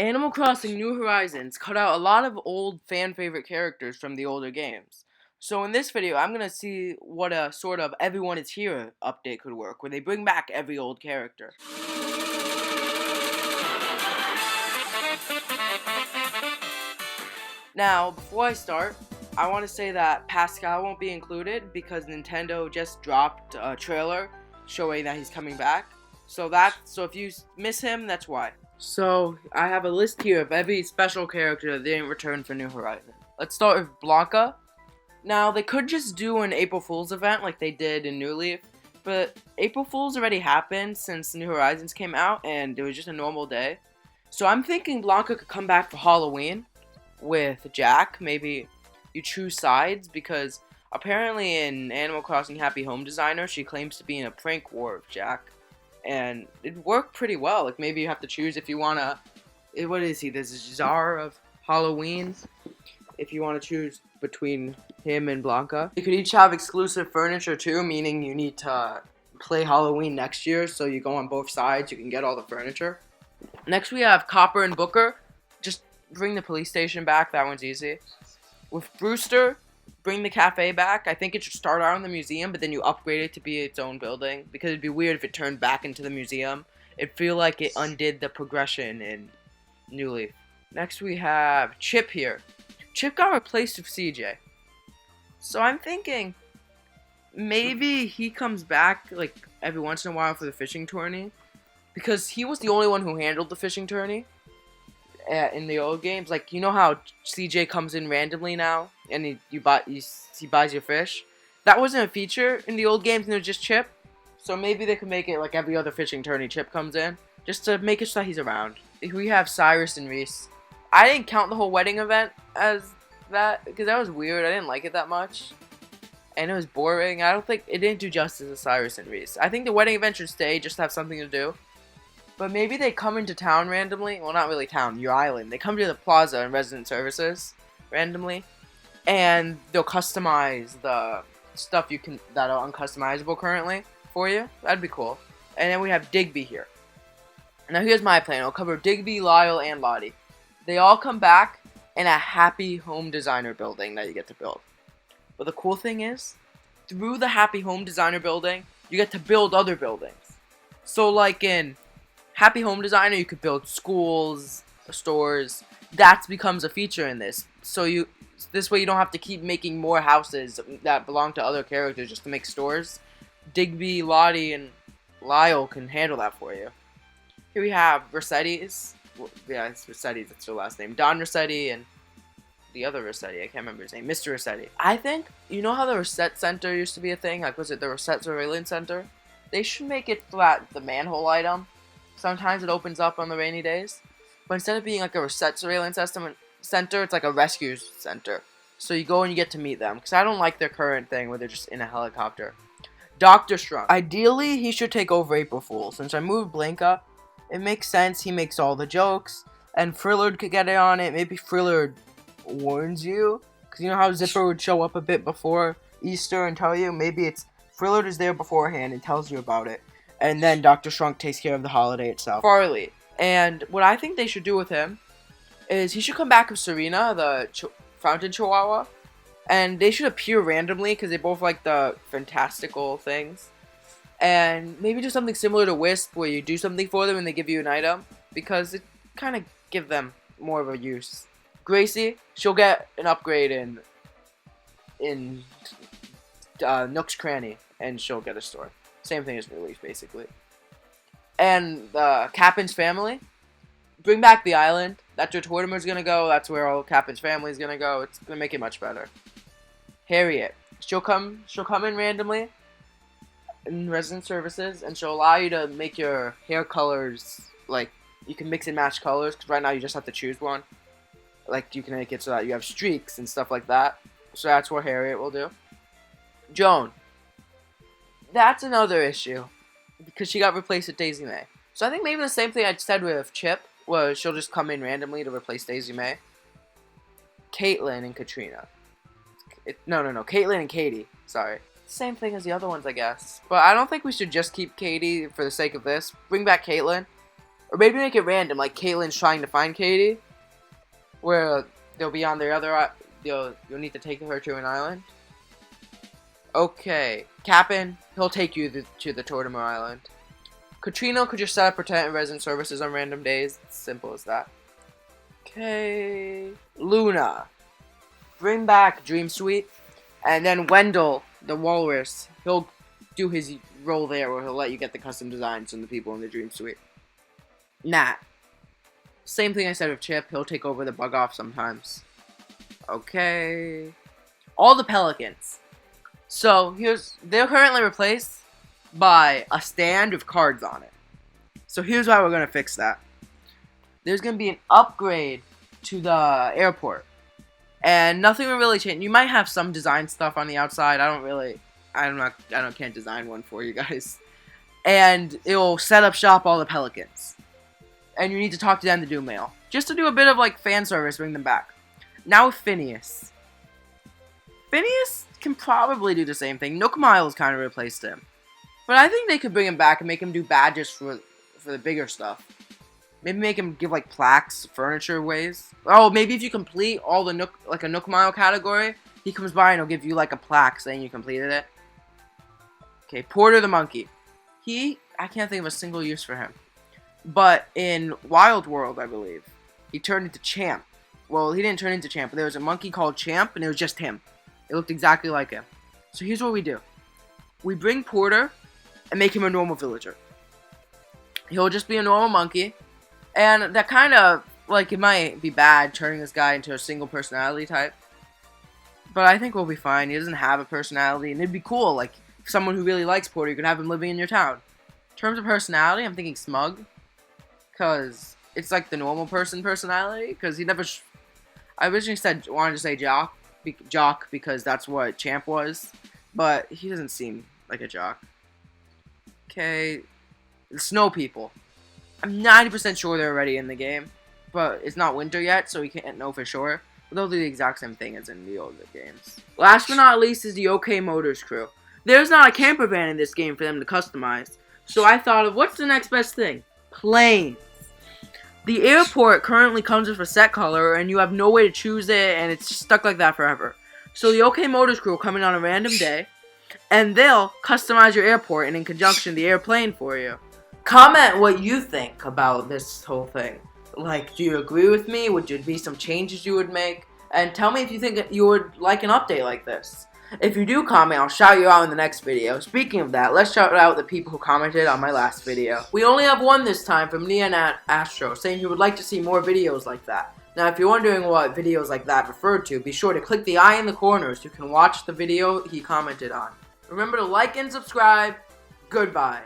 Animal Crossing New Horizons cut out a lot of old fan favorite characters from the older games. So in this video, I'm going to see what a sort of Everyone is Here update could work, where they bring back every old character. Now, before I start, I want to say that Pascal won't be included because Nintendo just dropped a trailer showing that he's coming back. So if you miss him, that's why. So I have a list here of every special character that didn't return for New Horizons. Let's start with Blanca. Now, they could just do an April Fool's event like they did in New Leaf, but April Fool's already happened since New Horizons came out, and it was just a normal day. So I'm thinking Blanca could come back for Halloween with Jack. Maybe you choose sides, because apparently in Animal Crossing Happy Home Designer, she claims to be in a prank war with Jack. And it worked pretty well. Like, maybe you have to choose if you want to... What is he? This is Czar of Halloween. If you want to choose between him and Blanca. You could each have exclusive furniture too, meaning you need to play Halloween next year, so you go on both sides, you can get all the furniture. Next we have Copper and Booker. Just bring the police station back, that one's easy. With Brewster, bring the cafe back. I think it should start out in the museum, but then you upgrade it to be its own building, because it'd be weird if it turned back into the museum. It'd feel like it undid the progression in New Leaf. Next we have Chip here. Chip got replaced with CJ. So I'm thinking maybe he comes back like every once in a while for the fishing tourney, because he was the only one who handled the fishing tourney in the old games. Like, you know how CJ comes in randomly now and he buys your fish? That wasn't a feature in the old games, and it was just Chip. So maybe they could make it like every other fishing tourney Chip comes in, just to make it so that he's around. We have Cyrus and Reese. I didn't count the whole wedding event as that, because that was weird. I didn't like it that much, and it was boring. I don't think it didn't do justice to Cyrus and Reese. I think the wedding event should stay, just to have something to do. But maybe they come into town randomly. Well, not really town, your island. They come to the plaza and resident services randomly, and they'll customize the stuff that are uncustomizable currently for you. That'd be cool. And then we have Digby here. Now here's my plan. I'll cover Digby, Lyle, and Lottie. They all come back in a Happy Home Designer building that you get to build. But the cool thing is, through the Happy Home Designer building, you get to build other buildings. So like in Happy Home Designer, you could build schools, stores. That becomes a feature in this. So this way you don't have to keep making more houses that belong to other characters just to make stores. Digby, Lottie, and Lyle can handle that for you. Here we have Rossetti's. Yeah, it's Rossetti, that's their last name. Don Rossetti and the other Rossetti, I can't remember his name. Mr. Rossetti. I think, you know how the Rosette Center used to be a thing? Like, was it the Rosette Surveillance Center? They should make it so that the manhole item, sometimes it opens up on the rainy days. But instead of being like a Rosette Surveillance Center, it's like a rescue center. So you go and you get to meet them. Because I don't like their current thing where they're just in a helicopter. Dr. Strunk. Ideally, he should take over April Fool. Since I moved Blanca, it makes sense. He makes all the jokes, and Frillard could get it on it. Maybe Frillard warns you, because you know how Zipper would show up a bit before Easter and tell you? Maybe it's Frillard is there beforehand and tells you about it, and then Dr. Shrunk takes care of the holiday itself. Farley. And what I think they should do with him is he should come back with Serena, the fountain chihuahua, and they should appear randomly, because they both like the fantastical things. And maybe do something similar to Wisp, where you do something for them and they give you an item, because it kind of give them more of a use. Gracie, she'll get an upgrade in Nook's Cranny, and she'll get a store. Same thing as New Leaf, basically. And Capin's family, bring back the island. That's where Tortimer's gonna go. That's where all Capin's family is gonna go. It's gonna make it much better. Harriet, she'll come in randomly in resident services, and she'll allow you to make your hair colors, like, you can mix and match colors, because right now you just have to choose one. Like, you can make it so that you have streaks and stuff like that. So that's what Harriet will do. Joan, that's another issue, because she got replaced with Daisy May. So I think maybe the same thing I said with Chip, was she'll just come in randomly to replace Daisy May. Caitlin and Katrina. No, Caitlin and Katie, sorry. Same thing as the other ones, I guess. But I don't think we should just keep Katie for the sake of this. Bring back Caitlin. Or maybe make it random, like Caitlin's trying to find Katie, where they'll be on the other. You'll need to take her to an island. Okay, Cap'n, he'll take you to the Tortimer Island. Katrina could just set up pretend and resident services on random days. It's simple as that. Okay, Luna, bring back Dream Suite, and then Wendell, the walrus, he'll do his role there, where he'll let you get the custom designs from the people in the Dream Suite. Nat, same thing I said with Chip. He'll take over the bug off sometimes. Okay, all the pelicans. So they're currently replaced by a stand with cards on it. So here's why we're gonna fix that. There's gonna be an upgrade to the airport, and nothing will really change. You might have some design stuff on the outside. I can't design one for you guys. And it'll set up shop all the pelicans, and you need to talk to them to do mail, just to do a bit of like fan service, bring them back. Now with Phineas. Phineas can probably do the same thing. Nook Miles kind of replaced him, but I think they could bring him back and make him do badges for the bigger stuff. Maybe make him give like plaques, furniture ways. Oh, maybe if you complete all the Nook, like a Nook Mile category, he comes by and he'll give you like a plaque saying you completed it. Okay, Porter the monkey. I can't think of a single use for him. But in Wild World, I believe, he turned into Champ. Well, he didn't turn into Champ, but there was a monkey called Champ, and it was just him. It looked exactly like him. So here's what we do. We bring Porter and make him a normal villager. He'll just be a normal monkey. And that kind of, like, it might be bad turning this guy into a single personality type. But I think we'll be fine. He doesn't have a personality, and it'd be cool, like, if someone who really likes Porter, you could have him living in your town. In terms of personality, I'm thinking Smug. Because it's like the normal person personality. Because he never... I originally wanted to say Jock because that's what Champ was. But he doesn't seem like a jock. Okay. The Snow People. I'm 90% sure they're already in the game. But it's not winter yet, so we can't know for sure. But they'll do the exact same thing as in the older games. Last but not least is the OK Motors crew. There's not a camper van in this game for them to customize. So I thought of what's the next best thing? Planes. The airport currently comes with a set color, and you have no way to choose it, and it's stuck like that forever. So the OK Motors crew will come in on a random day, and they'll customize your airport and in conjunction the airplane for you. Comment what you think about this whole thing. Like, do you agree with me? Would there be some changes you would make? And tell me if you think you would like an update like this. If you do comment, I'll shout you out in the next video. Speaking of that, let's shout out the people who commented on my last video. We only have one this time from Neonat Astro, saying he would like to see more videos like that. Now, if you're wondering what videos like that referred to, be sure to click the eye in the corner so you can watch the video he commented on. Remember to like and subscribe. Goodbye.